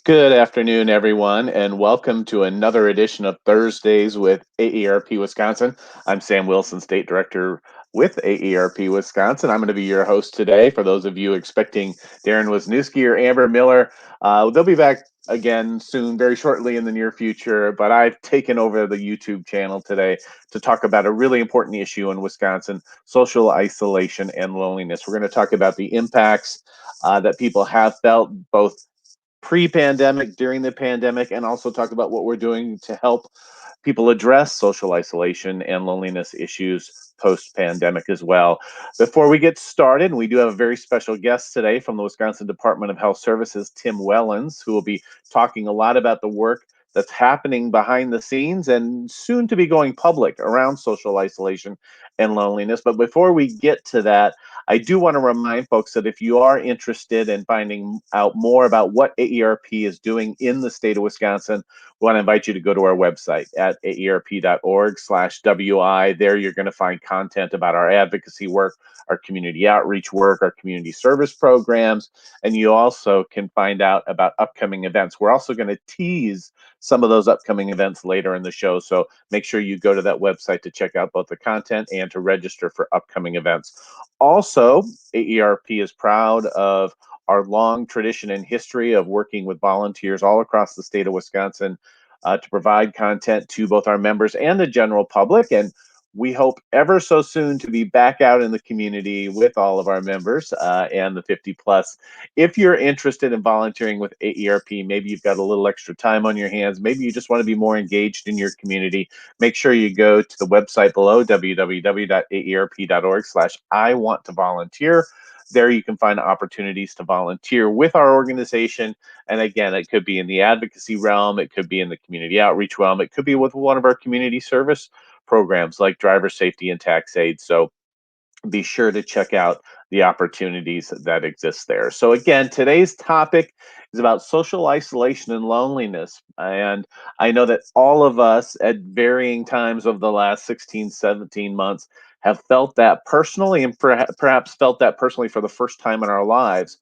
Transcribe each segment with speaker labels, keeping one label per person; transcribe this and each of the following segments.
Speaker 1: Good afternoon, everyone, and welcome to another edition of Thursdays with AARP Wisconsin. I'm Sam Wilson, State Director with AARP Wisconsin. I'm going to be your host today. For those of you expecting Darren Wisniewski or Amber Miller, they'll be back again soon, very shortly in the near future. But I've taken over the YouTube channel today to talk about a really important issue in Wisconsin: social isolation and loneliness. We're going to talk about the impacts that people have felt both pre-pandemic, during the pandemic, and also talk about what we're doing to help people address social isolation and loneliness issues post-pandemic as well. Before we get started, we do have a very special guest today from the Wisconsin Department of Health Services, Tim Wellens, who will be talking a lot about the work that's happening behind the scenes and soon to be going public around social isolation and loneliness. But before we get to that, I do want to remind folks that if you are interested in finding out more about what AARP is doing in the state of Wisconsin, we want to invite you to go to our website at aarp.org/WI. There you're going to find content about our advocacy work, our community outreach work, our community service programs, and you also can find out about upcoming events. We're also going to tease some of those upcoming events later in the show, so make sure you go to that website to check out both the content and to register for upcoming events. Also, AARP is proud of our long tradition and history of working with volunteers all across the state of Wisconsin to provide content to both our members and the general public. And we hope ever so soon to be back out in the community with all of our members and the 50 plus. If you're interested in volunteering with AARP, maybe you've got a little extra time on your hands, maybe you just want to be more engaged in your community, make sure you go to the website below, www.aarp.org/I want to volunteer. There you can find opportunities to volunteer with our organization. And again, it could be in the advocacy realm, it could be in the community outreach realm, it could be with one of our community service programs like driver safety and tax aid. So be sure to check out the opportunities that exist there. So again, today's topic is about social isolation and loneliness. And I know that all of us at varying times of the last 16, 17 months have felt that personally, and perhaps felt that personally for the first time in our lives.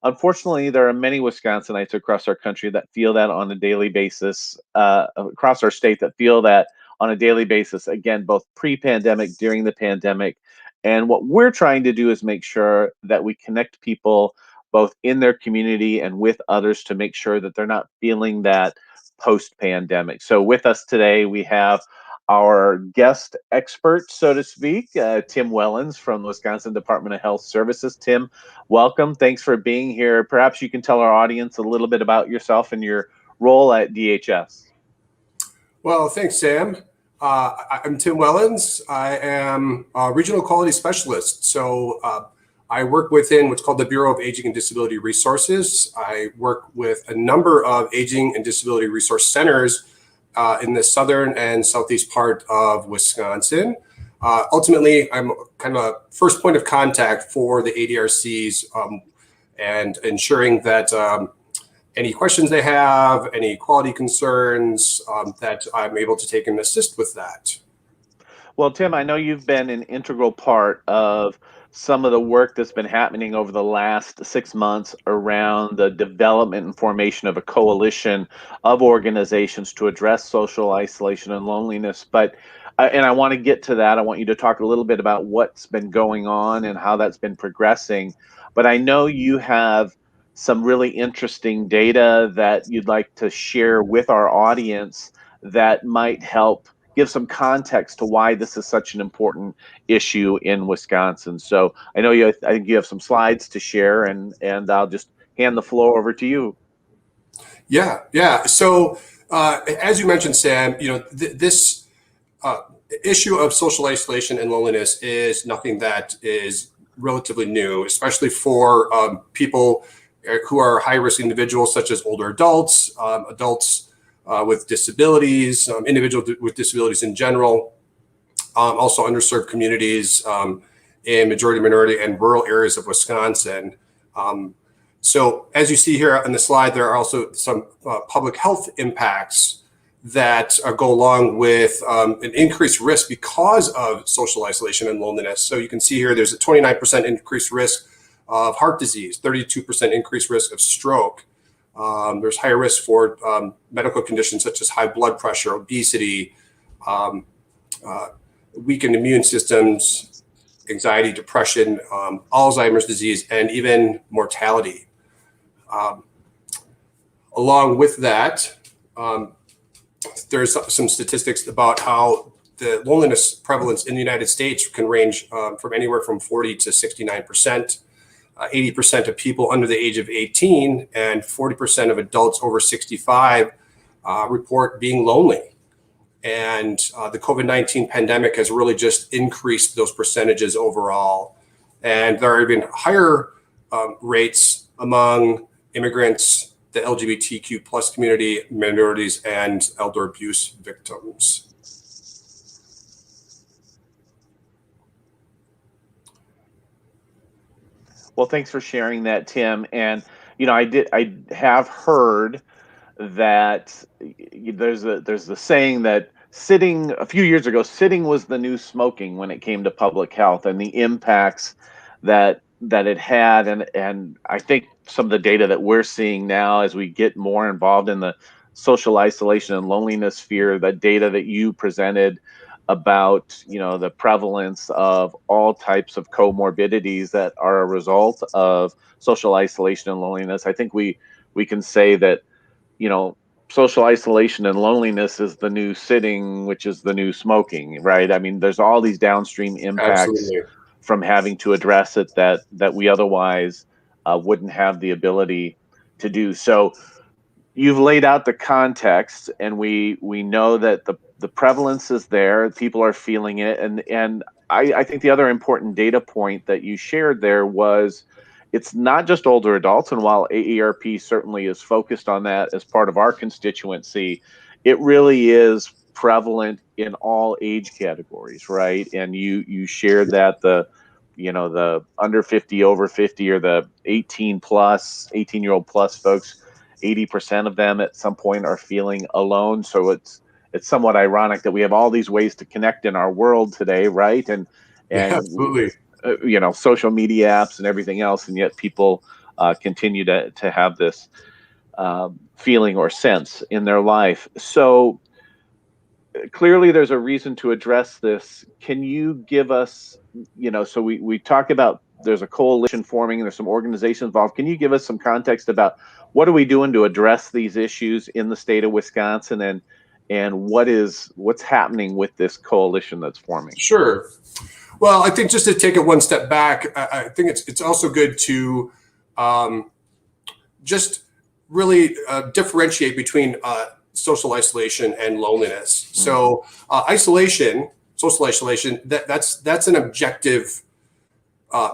Speaker 1: Unfortunately, there are many Wisconsinites across our country that feel that on a daily basis, across our state that feel that on a daily basis, again, both pre-pandemic, during the pandemic. And what we're trying to do is make sure that we connect people both in their community and with others to make sure that they're not feeling that post-pandemic. So with us today, we have our guest expert, so to speak, Tim Wellens from the Wisconsin Department of Health Services. Tim, welcome. Thanks for being here. Perhaps you can tell our audience a little bit about yourself and your role at DHS.
Speaker 2: Well, thanks, Sam. I'm Tim Wellens. I am a regional quality specialist. So I work within what's called the Bureau of Aging and Disability Resources. I work with a number of aging and disability resource centers in the southern and southeast part of Wisconsin. Ultimately, I'm kind of a first point of contact for the ADRCs and ensuring that any questions they have, any quality concerns, that I'm able to take and assist with that.
Speaker 1: Well, Tim, I know you've been an integral part of some of the work that's been happening over the last 6 months around the development and formation of a coalition of organizations to address social isolation and loneliness. But and I want to get to that. I want you to talk a little bit about what's been going on and how that's been progressing. But I know you have some really interesting data that you'd like to share with our audience that might help give some context to why this is such an important issue in Wisconsin. So I know I think you have some slides to share, and I'll just hand the floor over to you.
Speaker 2: Yeah. So as you mentioned, Sam, this issue of social isolation and loneliness is nothing that is relatively new, especially for people who are high-risk individuals, such as older adults, adults with disabilities, individuals with disabilities in general, also underserved communities in majority, minority, and rural areas of Wisconsin. So as you see here on the slide, there are also some public health impacts that go along with an increased risk because of social isolation and loneliness. So you can see here, there's a 29% increased risk of heart disease, 32% increased risk of stroke, There's higher risk for medical conditions such as high blood pressure, obesity, weakened immune systems, anxiety, depression, Alzheimer's disease, and even mortality. Along with that, there's some statistics about how the loneliness prevalence in the United States can range from anywhere from 40 to 69%. 80% of people under the age of 18 and 40% of adults over 65 report being lonely. And the COVID-19 pandemic has really just increased those percentages overall. And there are even higher rates among immigrants, the LGBTQ plus community, minorities, and elder abuse victims.
Speaker 1: Well, thanks for sharing that, Tim. And I have heard that there's the saying that sitting a few years ago, sitting was the new smoking when it came to public health and the impacts that it had. And I think some of the data that we're seeing now as we get more involved in the social isolation and loneliness sphere, the data that you presented about the prevalence of all types of comorbidities that are a result of social isolation and loneliness. I think we can say that social isolation and loneliness is the new sitting, which is the new smoking, right? I mean, there's all these downstream impacts
Speaker 2: Absolutely.
Speaker 1: from having to address it that we otherwise wouldn't have the ability to do. So you've laid out the context, and we know that the prevalence is there. People are feeling it, and I think the other important data point that you shared there was it's not just older adults. And while AARP certainly is focused on that as part of our constituency, it really is prevalent in all age categories, right? And you shared that the under 50, over 50, or the 18-year-old plus folks, 80% of them at some point are feeling alone. So it's somewhat ironic that we have all these ways to connect in our world today, right? And
Speaker 2: Yeah, absolutely.
Speaker 1: social media apps and everything else, and yet people continue to have this feeling or sense in their life. So clearly there's a reason to address this. Can you give us, so we talk about there's a coalition forming and there's some organizations involved. Can you give us some context about what are we doing to address these issues in the state of Wisconsin, and what's happening with this coalition that's forming?
Speaker 2: Sure. Well, I think just to take it one step back, I think it's also good to just really differentiate between social isolation and loneliness. Mm-hmm. So social isolation, that's an objective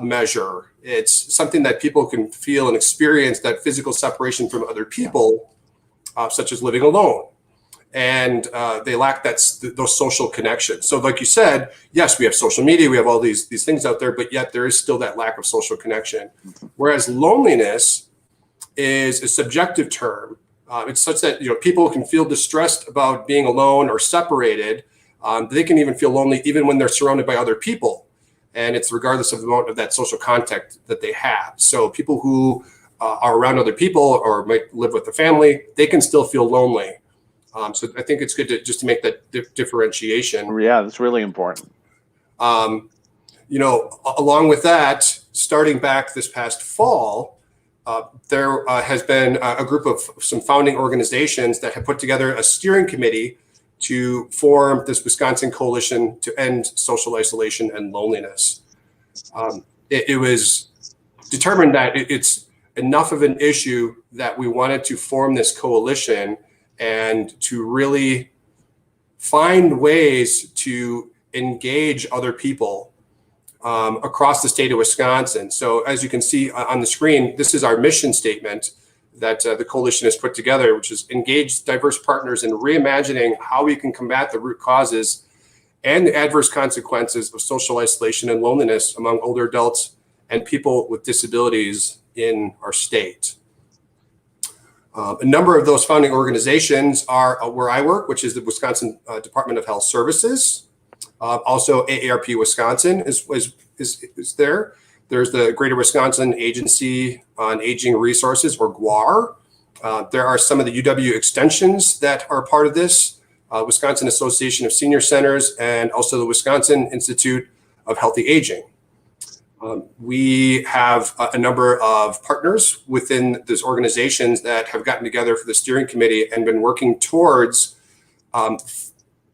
Speaker 2: measure. It's something that people can feel and experience, that physical separation from other people, such as living alone. And they lack those social connections. So like you said, yes, we have social media, we have all these things out there, but yet there is still that lack of social connection. Whereas loneliness is a subjective term. It's such that people can feel distressed about being alone or separated. They can even feel lonely even when they're surrounded by other people. And it's regardless of the amount of that social contact that they have. So people who are around other people or might live with a family, they can still feel lonely. So I think it's good to make that differentiation.
Speaker 1: Yeah, that's really important.
Speaker 2: Along with that, starting back this past fall, there has been a group of some founding organizations that have put together a steering committee to form this Wisconsin Coalition to End Social Isolation and Loneliness. It was determined that it's enough of an issue that we wanted to form this coalition and to really find ways to engage other people across the state of Wisconsin. So as you can see on the screen, this is our mission statement that the coalition has put together, which is engage diverse partners in reimagining how we can combat the root causes and the adverse consequences of social isolation and loneliness among older adults and people with disabilities in our state. A number of those founding organizations are where I work, which is the Wisconsin Department of Health Services. Also, AARP Wisconsin is there. There's the Greater Wisconsin Agency on Aging Resources, or GWAR. There are some of the UW extensions that are part of this, Wisconsin Association of Senior Centers, and also the Wisconsin Institute of Healthy Aging. We have a number of partners within those organizations that have gotten together for the steering committee and been working towards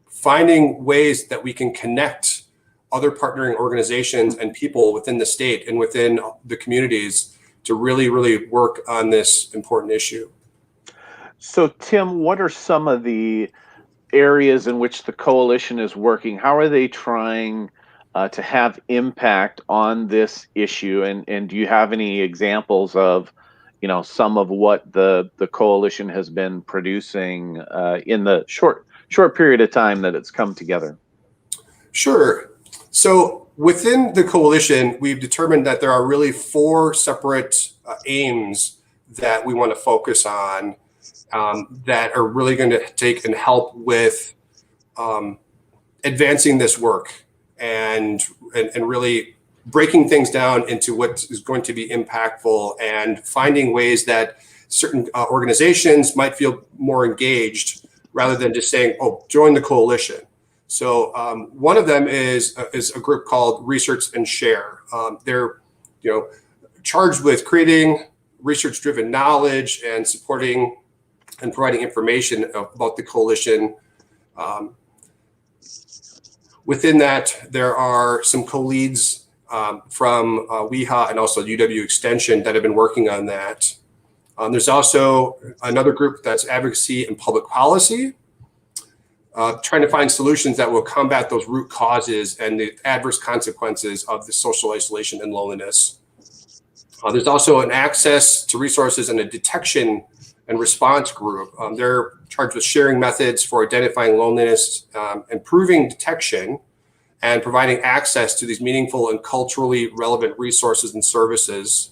Speaker 2: finding ways that we can connect other partnering organizations and people within the state and within the communities to really, really work on this important issue.
Speaker 1: So, Tim, what are some of the areas in which the coalition is working? How are they trying to have impact on this issue? And do you have any examples of, some of what the coalition has been producing in the short period of time that it's come together?
Speaker 2: Sure. So within the coalition, we've determined that there are really four separate aims that we want to focus on that are really going to take and help with advancing this work and really breaking things down into what is going to be impactful and finding ways that certain organizations might feel more engaged rather than just saying, oh, join the coalition. So one of them is a group called Research and Share. They're charged with creating research-driven knowledge and supporting and providing information about the coalition. Within that, there are some co-leads from WEHA and also UW Extension that have been working on that. There's also another group that's Advocacy and Public Policy, trying to find solutions that will combat those root causes and the adverse consequences of the social isolation and loneliness. There's also an access to resources and a detection and response group. They're charged with sharing methods for identifying loneliness, improving detection, and providing access to these meaningful and culturally relevant resources and services.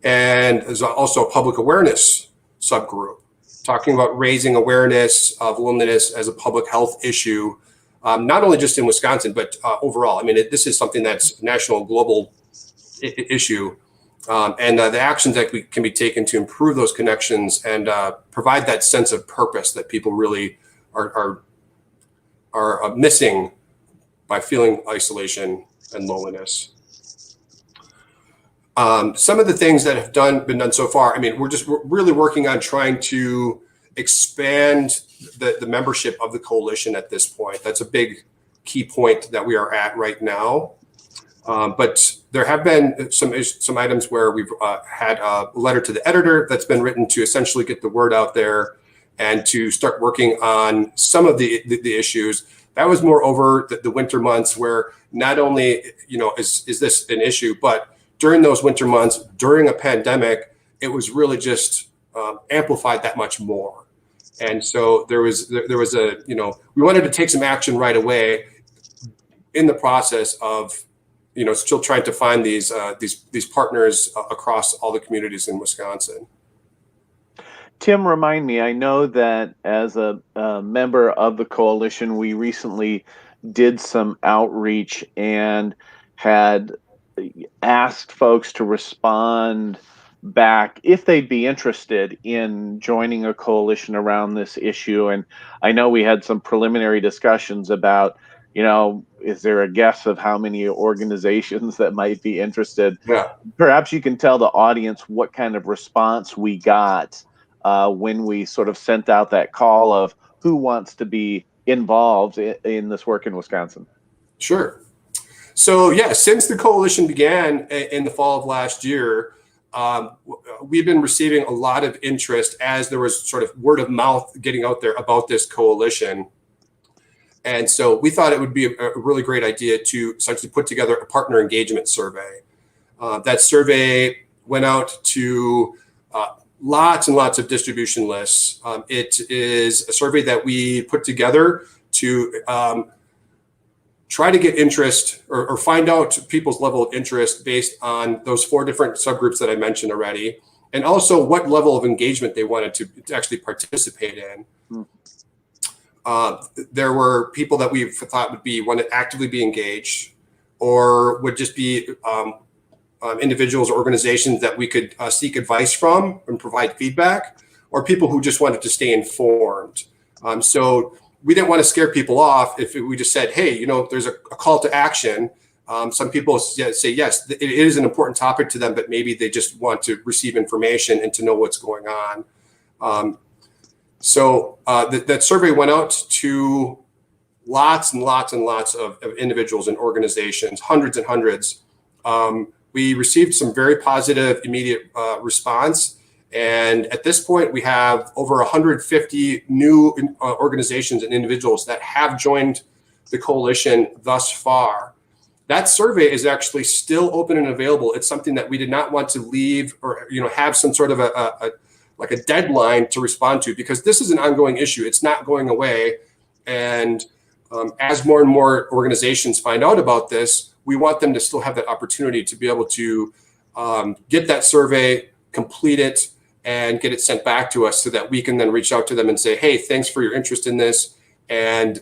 Speaker 2: And there's also a public awareness subgroup, talking about raising awareness of loneliness as a public health issue, not only just in Wisconsin, but overall. I mean, this is something that's a national, global issue. And the actions that can be taken to improve those connections and provide that sense of purpose that people really are missing by feeling isolation and loneliness. Some of the things that have been done so far, I mean, we're really working on trying to expand the membership of the coalition at this point. That's a big key point that we are at right now. But there have been some items where we've had a letter to the editor that's been written to essentially get the word out there and to start working on some of the issues. That was more over the winter months, where not only is this an issue, but during those winter months, during a pandemic, it was really just amplified that much more. And so there was we wanted to take some action right away in the process of still trying to find these partners across all the communities in Wisconsin.
Speaker 1: Tim, remind me, I know that as a member of the coalition, we recently did some outreach and had asked folks to respond back if they'd be interested in joining a coalition around this issue. And I know we had some preliminary discussions about, is there a guess of how many organizations that might be interested?
Speaker 2: Yeah.
Speaker 1: Perhaps you can tell the audience what kind of response we got when we sort of sent out that call of who wants to be involved in this work in Wisconsin.
Speaker 2: Sure. So yeah, since the coalition began in the fall of last year, we've been receiving a lot of interest as there was sort of word of mouth getting out there about this coalition. And so we thought it would be a really great idea to essentially put together a partner engagement survey. That survey went out to lots and lots of distribution lists. It is a survey that we put together to try to get interest or find out people's level of interest based on those four different subgroups that I mentioned already, and also what level of engagement they wanted to actually participate in. There were people that we thought want to actively be engaged, or would just be individuals or organizations that we could seek advice from and provide feedback, or people who just wanted to stay informed. So we didn't want to scare people off if we just said, hey, there's a call to action. Some people say, yes, it is an important topic to them, but maybe they just want to receive information and to know what's going on. So that survey went out to lots and lots and lots of individuals and organizations, hundreds and hundreds. We received some very positive immediate response. And at this point, we have over 150 new organizations and individuals that have joined the coalition thus far. That survey is actually still open and available. It's something that we did not want to leave or have some sort of a deadline to respond to, because this is an ongoing issue. It's not going away. And as more and more organizations find out about this, we want them to still have that opportunity to be able to get that survey, complete it, and get it sent back to us so that we can then reach out to them and say, hey, thanks for your interest in this. And,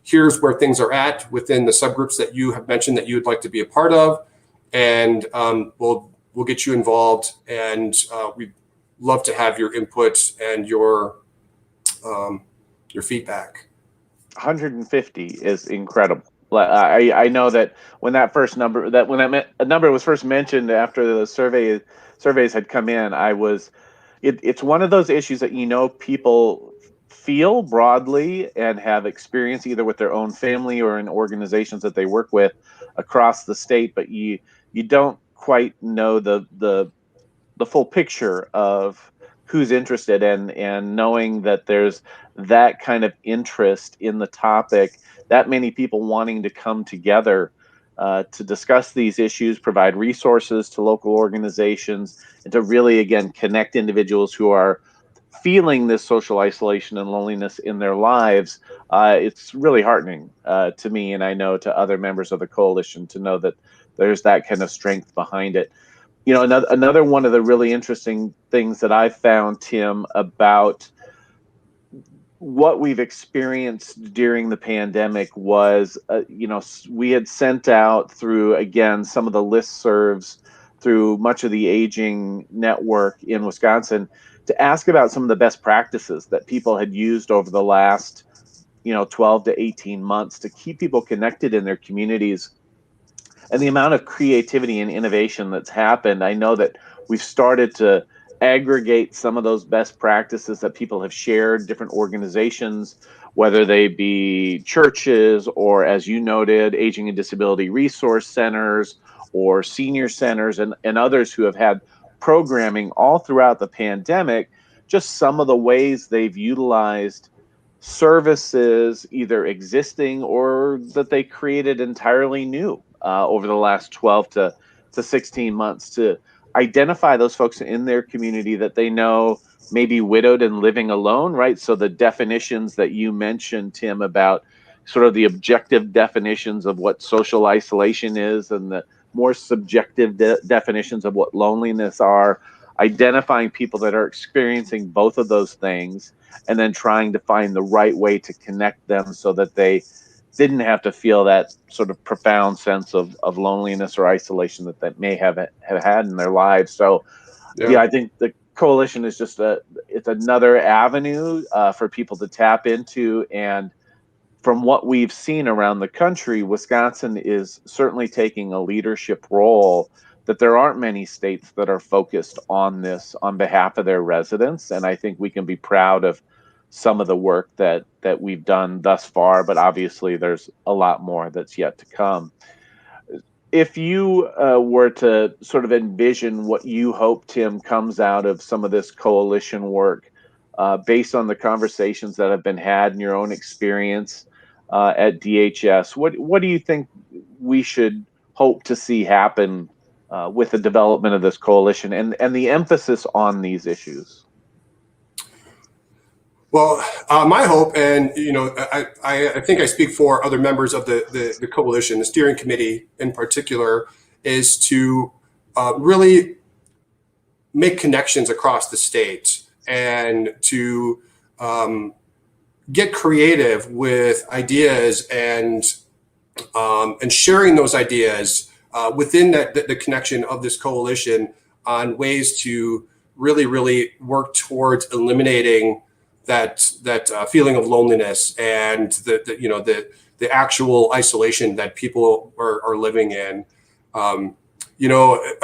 Speaker 2: here's where things are at within the subgroups that you have mentioned that you would like to be a part of. And we'll get you involved. And we'd love to have your input and your feedback.
Speaker 1: 150 is incredible. I know that when that number was first mentioned after the surveys had come in, it's one of those issues that people feel broadly and have experience either with their own family or in organizations that they work with across the state, but you don't quite know the full picture of who's interested, and knowing that there's that kind of interest in the topic, that many people wanting to come together to discuss these issues, provide resources to local organizations, and to really, again, connect individuals who are feeling this social isolation and loneliness in their lives. It's really heartening to me, and I know to other members of the coalition, to know that there's that kind of strength behind it. Another one of the really interesting things that I found, Tim, about what we've experienced during the pandemic was, we had sent out through, again, some of the listservs through much of the aging network in Wisconsin to ask about some of the best practices that people had used over the last, 12 to 18 months to keep people connected in their communities. And the amount of creativity and innovation that's happened, I know that we've started to aggregate some of those best practices that people have shared, different organizations, whether they be churches or, as you noted, aging and disability resource centers or senior centers and others who have had programming all throughout the pandemic, just some of the ways they've utilized services, either existing or that they created entirely new over the last 12 to 16 months to identify those folks in their community that they know may be widowed and living alone, right? So the definitions that you mentioned, Tim, about sort of the objective definitions of what social isolation is and the more subjective definitions of what loneliness are, identifying people that are experiencing both of those things, and then trying to find the right way to connect them so that they didn't have to feel that sort of profound sense of loneliness or isolation that may have had in their lives. So, yeah, I think the coalition is just it's another avenue for people to tap into. And from what we've seen around the country, Wisconsin is certainly taking a leadership role, that there aren't many states that are focused on this on behalf of their residents. And I think we can be proud of some of the work that we've done thus far, but obviously there's a lot more that's yet to come. If you were to sort of envision what you hope, Tim, comes out of some of this coalition work, based on the conversations that have been had in your own experience at DHS, what do you think we should hope to see happen with the development of this coalition and the emphasis on these issues?
Speaker 2: Well, my hope, and I think I speak for other members of the coalition, the steering committee in particular, is to really make connections across the state and to get creative with ideas and sharing those ideas within the connection of this coalition on ways to really work towards eliminating that feeling of loneliness and the actual isolation that people are living in. You know,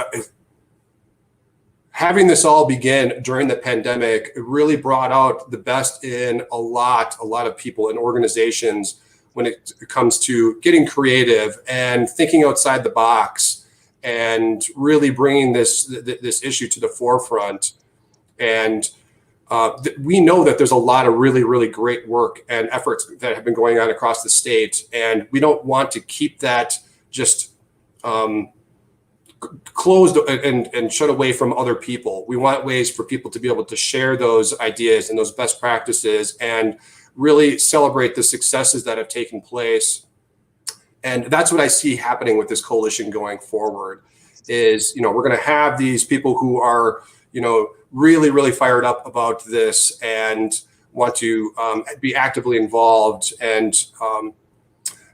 Speaker 2: having this all begin during the pandemic really brought out the best in a lot of people and organizations when it comes to getting creative and thinking outside the box and really bringing this issue to the forefront. And we know that there's a lot of really great work and efforts that have been going on across the state, and we don't want to keep that just closed and shut away from other people. We want ways for people to be able to share those ideas and those best practices and really celebrate the successes that have taken place. And that's what I see happening with this coalition going forward is, you know, we're going to have these people who are, you know, really fired up about this and want to be actively involved and,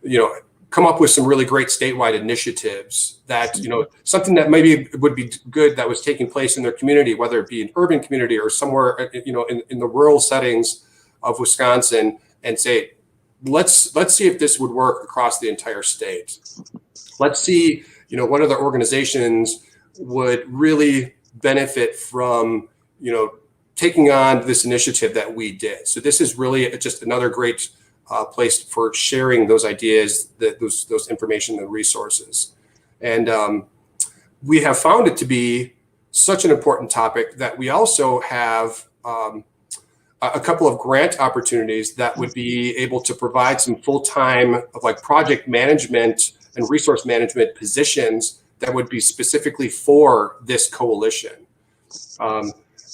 Speaker 2: you know, come up with some really great statewide initiatives that, you know, something that maybe would be good that was taking place in their community, whether it be an urban community or somewhere, you know, in the rural settings of Wisconsin, and say, let's see if this would work across the entire state. Let's see, you know, what other organizations would really benefit from, you know, taking on this initiative that we did. So this is really just another great place for sharing those ideas, those information and resources. And we have found it to be such an important topic that we also have a couple of grant opportunities that would be able to provide some full-time of like project management and resource management positions that would be specifically for this coalition.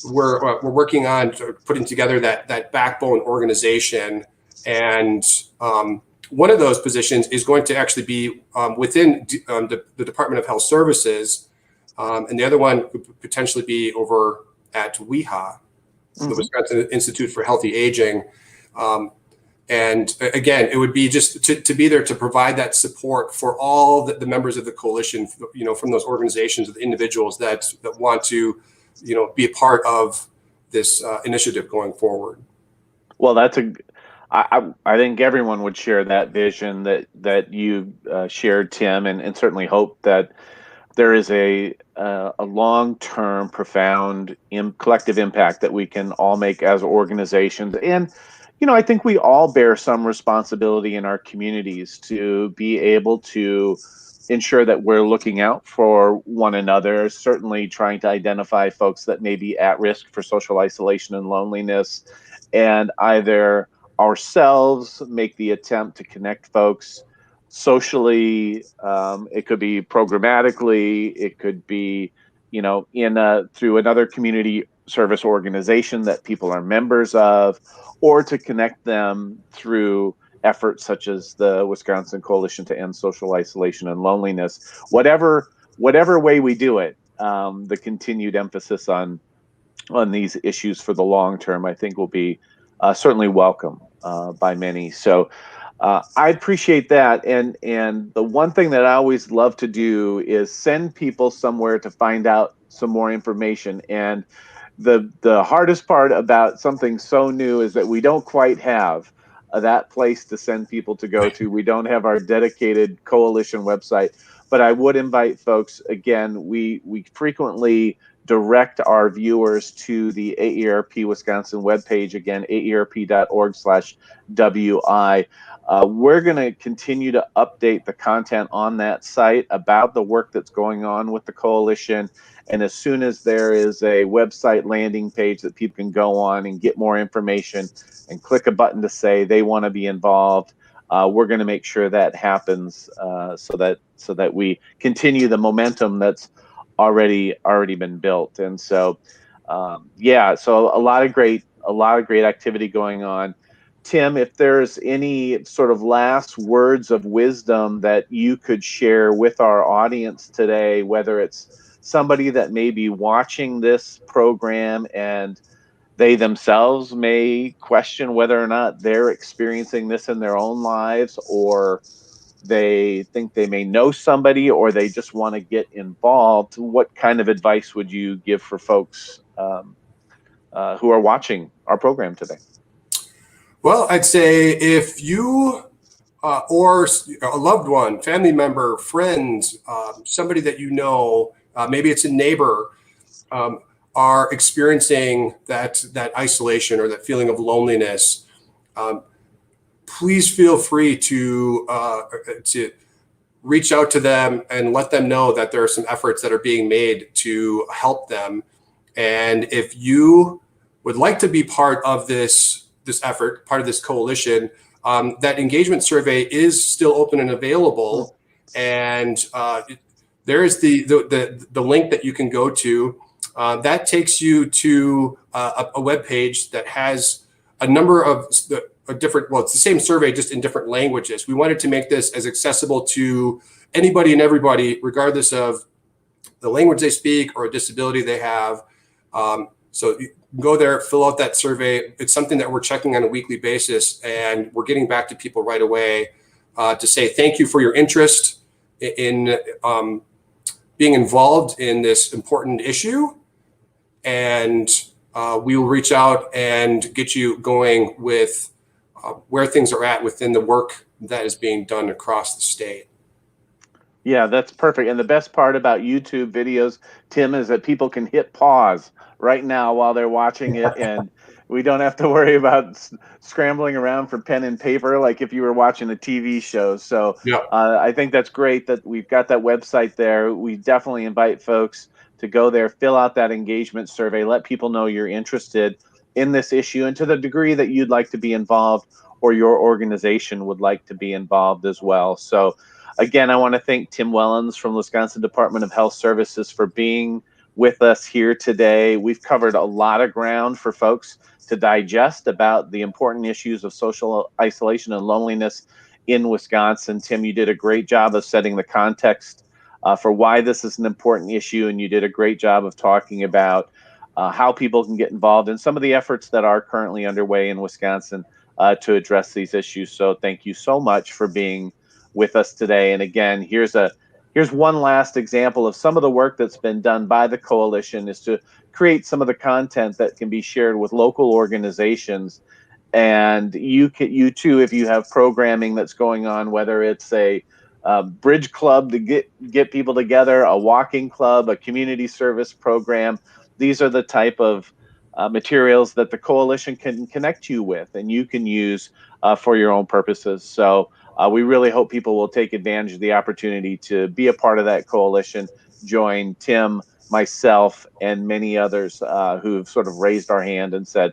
Speaker 2: We're working on putting together that backbone organization. And one of those positions is going to actually be within the Department of Health Services, and the other one could potentially be over at WIHA, the Wisconsin Institute for Healthy Aging. And again, it would be just to be there to provide that support for all the members of the coalition, you know, from those organizations, the individuals that want to, you know, be a part of this initiative going forward.
Speaker 1: Well, I think everyone would share that vision that you shared, Tim, and certainly hope that there is a long-term, profound, collective impact that we can all make as organizations. And, you know, I think we all bear some responsibility in our communities to be able to ensure that we're looking out for one another, certainly trying to identify folks that may be at risk for social isolation and loneliness, and either ourselves make the attempt to connect folks socially. It could be programmatically, it could be, you know, through another community service organization that people are members of, or to connect them through efforts such as the Wisconsin Coalition to End Social Isolation and Loneliness. Whatever way we do it, the continued emphasis on these issues for the long term, I think, will be certainly welcome by many. So I appreciate that. And the one thing that I always love to do is send people somewhere to find out some more information. And the hardest part about something so new is that we don't quite have that place to send people to go to. We don't have our dedicated coalition website. But I would invite folks, again, we frequently direct our viewers to the AARP Wisconsin webpage, again, aarp.org/WI. We're going to continue to update the content on that site about the work that's going on with the coalition. And as soon as there is a website landing page that people can go on and get more information and click a button to say they want to be involved, we're going to make sure that happens so that we continue the momentum that's already been built. And so yeah, so a lot of great activity going on. Tim, if there's any sort of last words of wisdom that you could share with our audience today, whether it's somebody that may be watching this program and they themselves may question whether or not they're experiencing this in their own lives, or they think they may know somebody, or they just want to get involved, what kind of advice would you give for folks who are watching our program today?
Speaker 2: Well, I'd say if you or a loved one, family member, friends, somebody that you know, maybe it's a neighbor, um, are experiencing that isolation or that feeling of loneliness, um, please feel free to reach out to them and let them know that there are some efforts that are being made to help them. And if you would like to be part of this effort, part of this coalition, that engagement survey is still open and available. And there is the link that you can go to. That takes you to a web page that has a number of a different, well, it's the same survey, just in different languages. We wanted to make this as accessible to anybody and everybody, regardless of the language they speak or a disability they have. So you go there, fill out that survey. It's something that we're checking on a weekly basis, and we're getting back to people right away to say thank you for your interest in being involved in this important issue. And we will reach out and get you going with where things are at within the work that is being done across the state.
Speaker 1: Yeah, that's perfect. And the best part about YouTube videos, Tim, is that people can hit pause right now while they're watching it, and we don't have to worry about scrambling around for pen and paper like if you were watching a TV show. So
Speaker 2: Yeah.
Speaker 1: I think that's great that we've got that website there. We definitely invite folks to go there, fill out that engagement survey, let people know you're interested in this issue, and to the degree that you'd like to be involved or your organization would like to be involved as well. So again, I want to thank Tim Wellens from Wisconsin Department of Health Services for being with us here today. We've covered a lot of ground for folks to digest about the important issues of social isolation and loneliness in Wisconsin. Tim, you did a great job of setting the context for why this is an important issue, and you did a great job of talking about how people can get involved in some of the efforts that are currently underway in Wisconsin to address these issues. So thank you so much for being with us today. And again, here's one last example of some of the work that's been done by the coalition, is to create some of the content that can be shared with local organizations. And you too, if you have programming that's going on, whether it's a bridge club to get people together, a walking club, a community service program, these are the type of materials that the coalition can connect you with and you can use for your own purposes. So we really hope people will take advantage of the opportunity to be a part of that coalition, join Tim, myself, and many others who've sort of raised our hand and said,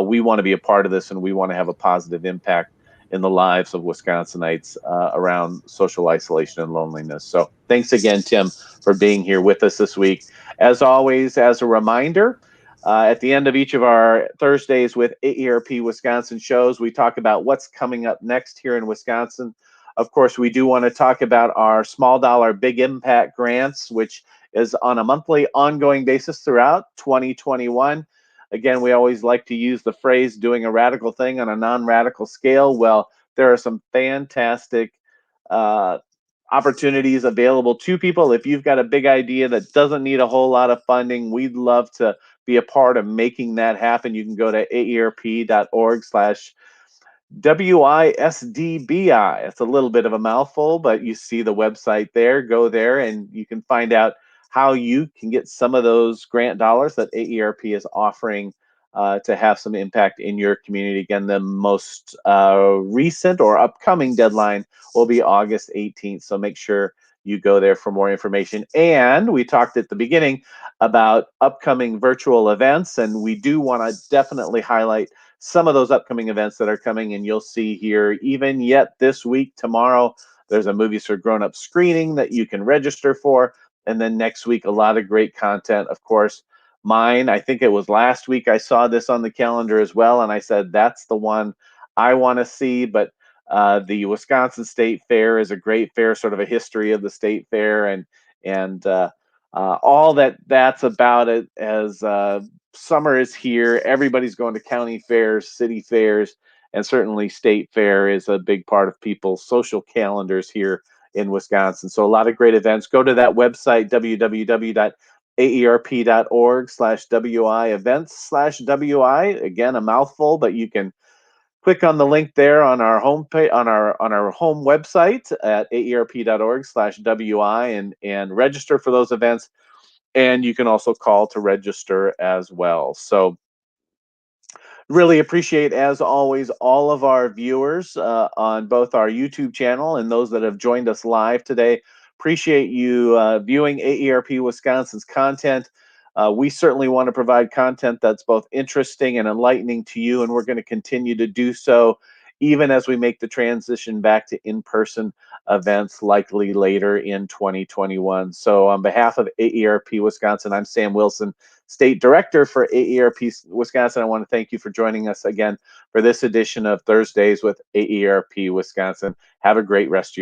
Speaker 1: we want to be a part of this and we want to have a positive impact in the lives of Wisconsinites around social isolation and loneliness. So thanks again, Tim, for being here with us this week. As always, as a reminder, at the end of each of our Thursdays with AARP Wisconsin shows, we talk about what's coming up next here in Wisconsin. Of course, we do want to talk about our small dollar big impact grants, which is on a monthly ongoing basis throughout 2021. Again, we always like to use the phrase doing a radical thing on a non-radical scale. Well, there are some fantastic uh, opportunities available to people. If you've got a big idea that doesn't need a whole lot of funding, we'd love to be a part of making that happen. You can go to aarp.org/WISDBI. It's a little bit of a mouthful, but you see the website there. Go there and you can find out how you can get some of those grant dollars that AARP is offering to have some impact in your community. Again, the most recent or upcoming deadline will be August 18th. So make sure you go there for more information. And we talked at the beginning about upcoming virtual events, and we do want to definitely highlight some of those upcoming events that are coming. And you'll see here, even yet this week, tomorrow, there's a Movies for Grown Up screening that you can register for. And then next week, a lot of great content. Of course, mine, I think it was last week, I saw this on the calendar as well. And I said, that's the one I want to see. But the Wisconsin State Fair is a great fair, sort of a history of the state fair and all that's about it. As summer is here, everybody's going to county fairs, city fairs, and certainly State Fair is a big part of people's social calendars here in Wisconsin. So a lot of great events. Go to that website, www.aarp.org/WI events/WI. Again, a mouthful, but you can click on the link there on our homepage on our home website at aarp.org/WI and register for those events. And you can also call to register as well. So really appreciate, as always, all of our viewers on both our YouTube channel and those that have joined us live today. Appreciate you viewing AARP Wisconsin's content. We certainly want to provide content that's both interesting and enlightening to you, and we're going to continue to do so even as we make the transition back to in-person events likely later in 2021. So on behalf of AARP Wisconsin, I'm Sam Wilson, State Director for AARP Wisconsin. I want to thank you for joining us again for this edition of Thursdays with AARP Wisconsin. Have a great rest of your day.